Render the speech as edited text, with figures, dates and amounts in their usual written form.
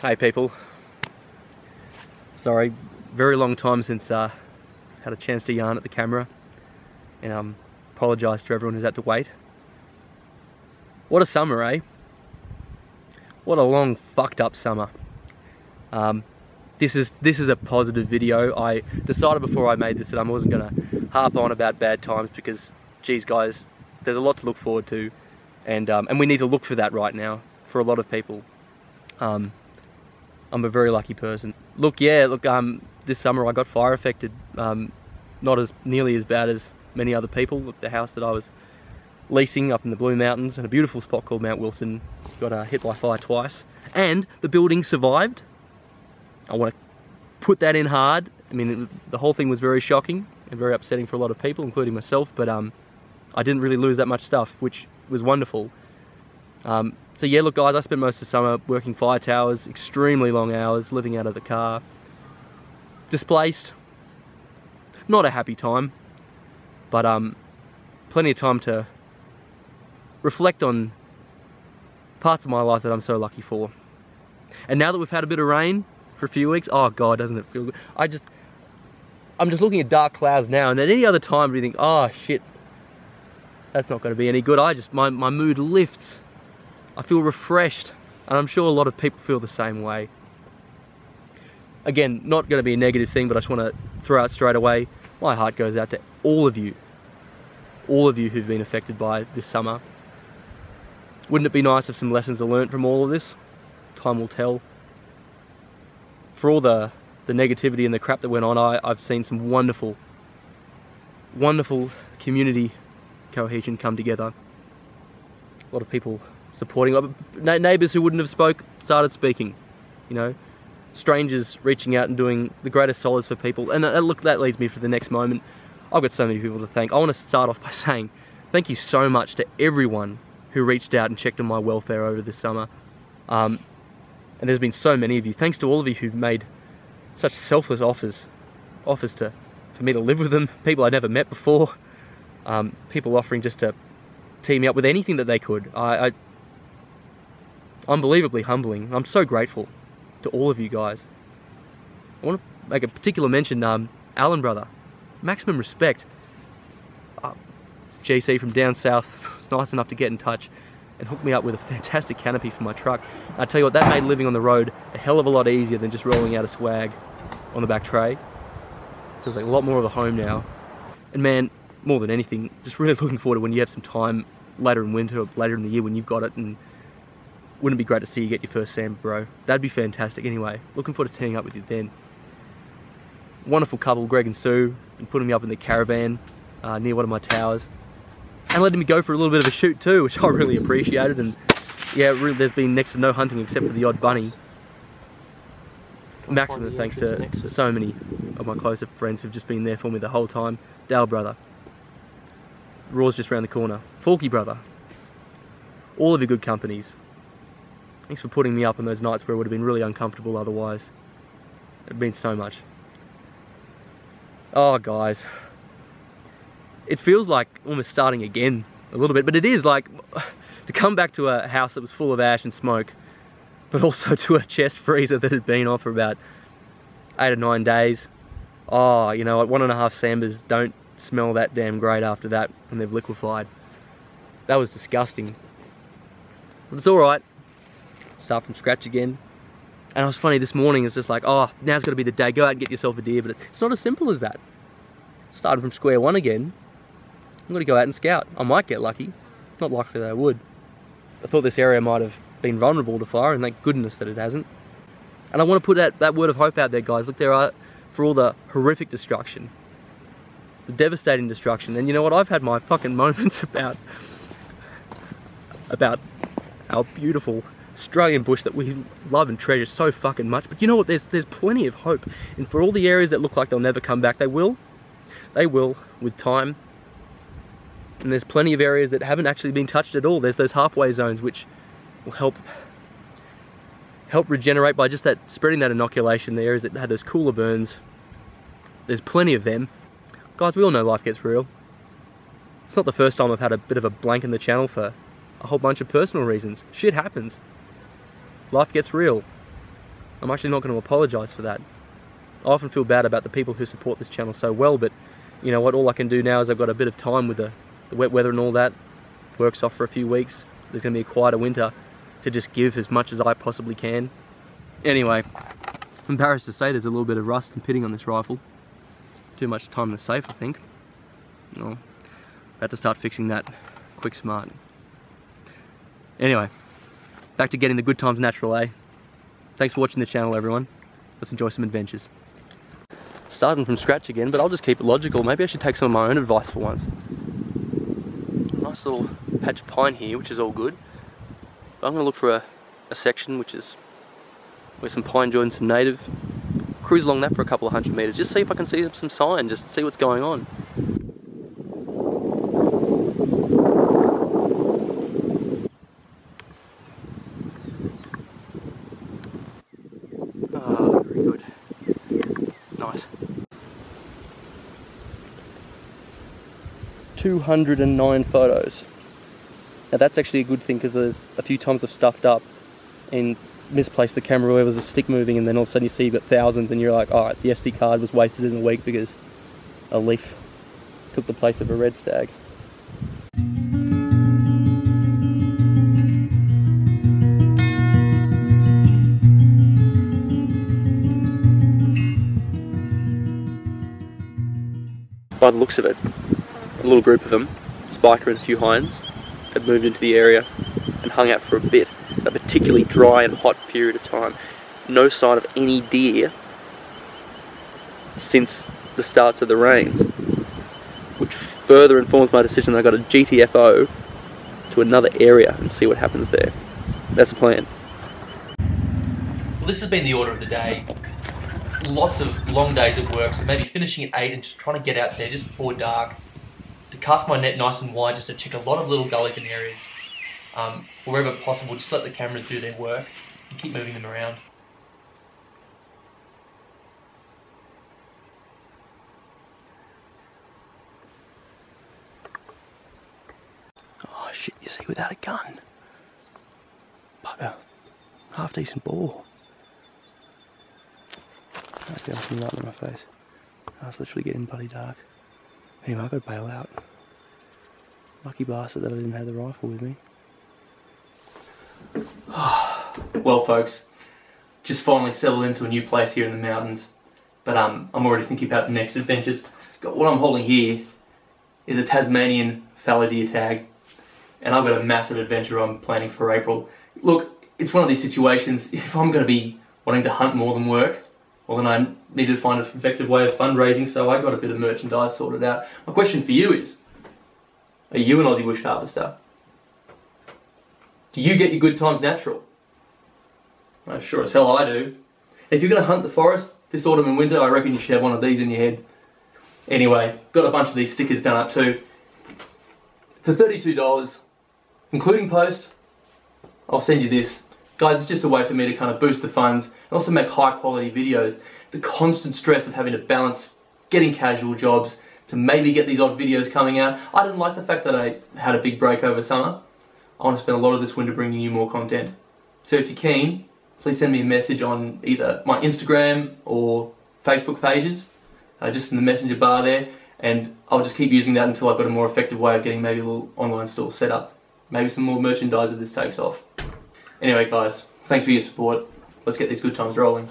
Hey people, sorry, very long time since had a chance to yarn at the camera, and apologise to everyone who's had to wait. What a summer, eh? What a long fucked up summer. This is a positive video. I decided before I made this that I wasn't going to harp on about bad times because, geez guys, there's a lot to look forward to, and we need to look for that right now for a lot of people. I'm a very lucky person. Look, this summer I got fire affected. Not as nearly as bad as many other people. Look, the house that I was leasing up in the Blue Mountains in a beautiful spot called Mount Wilson got hit by fire twice, and the building survived. I want to put that in hard. I mean, the whole thing was very shocking and very upsetting for a lot of people, including myself, but I didn't really lose that much stuff, which was wonderful. So yeah, look guys, I spent most of the summer working fire towers, extremely long hours, living out of the car. Displaced. Not a happy time, but plenty of time to reflect on parts of my life that I'm so lucky for. And now that we've had a bit of rain for a few weeks, oh God, doesn't it feel good? I'm just looking at dark clouds now, and at any other time you think, oh shit, that's not going to be any good. My mood lifts. I feel refreshed, and I'm sure a lot of people feel the same way. Again, not going to be a negative thing, but I just want to throw out straight away, my heart goes out to all of you who've been affected by this summer. Wouldn't it be nice if some lessons are learnt from all of this? Time will tell. For all the negativity and the crap that went on, I've seen some wonderful community cohesion come together. A lot of people supporting, neighbours who wouldn't have started speaking, you know, strangers reaching out and doing the greatest solids for people. And look, that leads me for the next moment. I've got so many people to thank. I want to start off by saying thank you so much to everyone who reached out and checked on my welfare over this summer. And there's been so many of you. Thanks to all of you who made such selfless offers for me to live with them, people I'd never met before, people offering just to team me up with anything that they could. Unbelievably humbling. I'm so grateful to all of you guys. I want to make a particular mention, Alan brother, maximum respect. It's GC from down south. It's nice enough to get in touch and hook me up with a fantastic canopy for my truck. And I tell you what, that made living on the road a hell of a lot easier than just rolling out a swag on the back tray. So it's like a lot more of a home now. And man, more than anything, just really looking forward to when you have some time later in winter or later in the year when you've got it, and wouldn't it be great to see you get your first Samba, bro? That'd be fantastic. Anyway, looking forward to teaming up with you then. Wonderful couple, Greg and Sue, and putting me up in the caravan near one of my towers, and letting me go for a little bit of a shoot too, which I really appreciated. And yeah, really, there's been next to no hunting except for the odd bunny. Maximum thanks to so many of my closer friends who've just been there for me the whole time. Dale brother, Raw's just around the corner, Forky brother, all of your good companies. Thanks for putting me up on those nights where it would have been really uncomfortable otherwise. It means so much. Oh guys, it feels like almost starting again a little bit, but it is like to come back to a house that was full of ash and smoke, but also to a chest freezer that had been off for about 8 or 9 days. Oh, you know, 1.5 Sambas don't smell that damn great after that when they've liquefied. That was disgusting. But it's alright. Start from scratch again. And it was funny, this morning it's just like, oh, now's got to be the day, go out and get yourself a deer. But it's not as simple as that. Starting from square one again, I'm going to go out and scout. I might get lucky. Not likely that I would. I thought this area might have been vulnerable to fire, and thank goodness that it hasn't. And I want to put that word of hope out there, guys. Look, there are, for all the horrific destruction, the devastating destruction, and you know what, I've had my fucking moments about our beautiful Australian bush that we love and treasure so fucking much. But you know what, there's plenty of hope. And for all the areas that look like they'll never come back, they will with time. And there's plenty of areas that haven't actually been touched at all. There's those halfway zones which will help regenerate by just that spreading that inoculation. The areas that had those cooler burns, there's plenty of them. Guys, we all know life gets real. It's not the first time I've had a bit of a blank in the channel for a whole bunch of personal reasons. Shit happens. Life gets real. I'm actually not going to apologise for that. I often feel bad about the people who support this channel so well, but you know what, all I can do now is I've got a bit of time with the wet weather and all that. Work's off for a few weeks. There's going to be a quieter winter to just give as much as I possibly can. Anyway, I'm embarrassed to say there's a little bit of rust and pitting on this rifle. Too much time in the safe, I think. Well, I have to start fixing that quick smart. Anyway, back to getting the good times natural, eh? Thanks for watching the channel, everyone. Let's enjoy some adventures. Starting from scratch again, but I'll just keep it logical. Maybe I should take some of my own advice for once. Nice little patch of pine here, which is all good. But I'm going to look for a section which is where some pine join some native. Cruise along that for a couple of 100 metres, just see if I can see some sign, just see what's going on. Ah, very good. Nice. 209 photos. Now that's actually a good thing, because there's a few times I've stuffed up and misplaced the camera where there was a stick moving, and then all of a sudden you see you've got thousands and you're like, alright, the SD card was wasted in a week because a leaf took the place of a red stag. By the looks of it, a little group of them, Spiker and a few hinds, had moved into the area and hung out for a bit. A particularly dry and hot period of time. No sign of any deer since the starts of the rains, which further informs my decision that I've got a GTFO to another area and see what happens there. That's the plan. Well, this has been the order of the day. Lots of long days at work, so maybe finishing at 8 and just trying to get out there just before dark to cast my net nice and wide, just to check a lot of little gullies and areas. Wherever possible, just let the cameras do their work and keep moving them around. Oh shit, you see, without a gun. Bugger. Half decent ball. Maybe I'm right in my face. Oh, it's literally getting bloody dark. Anyway, I've got to bail out. Lucky bastard that I didn't have the rifle with me. Well folks, just finally settled into a new place here in the mountains, but I'm already thinking about the next adventures. What I'm holding here is a Tasmanian fallow deer tag, and I've got a massive adventure I'm planning for April. Look, it's one of these situations, if I'm going to be wanting to hunt more than work, well then I need to find an effective way of fundraising, so I got a bit of merchandise sorted out. My question for you is, are you an Aussie bush harvester? Do you get your good times natural? I'm sure as hell I do. If you're going to hunt the forest this autumn and winter, I reckon you should have one of these in your head. Anyway, got a bunch of these stickers done up too. For $32, including post, I'll send you this. Guys, it's just a way for me to kind of boost the funds and also make high quality videos. The constant stress of having to balance getting casual jobs to maybe get these odd videos coming out. I didn't like the fact that I had a big break over summer. I want to spend a lot of this winter bringing you more content. So if you're keen, please send me a message on either my Instagram or Facebook pages, just in the messenger bar there, and I'll just keep using that until I've got a more effective way of getting maybe a little online store set up. Maybe some more merchandise if this takes off. Anyway guys, thanks for your support. Let's get these good times rolling.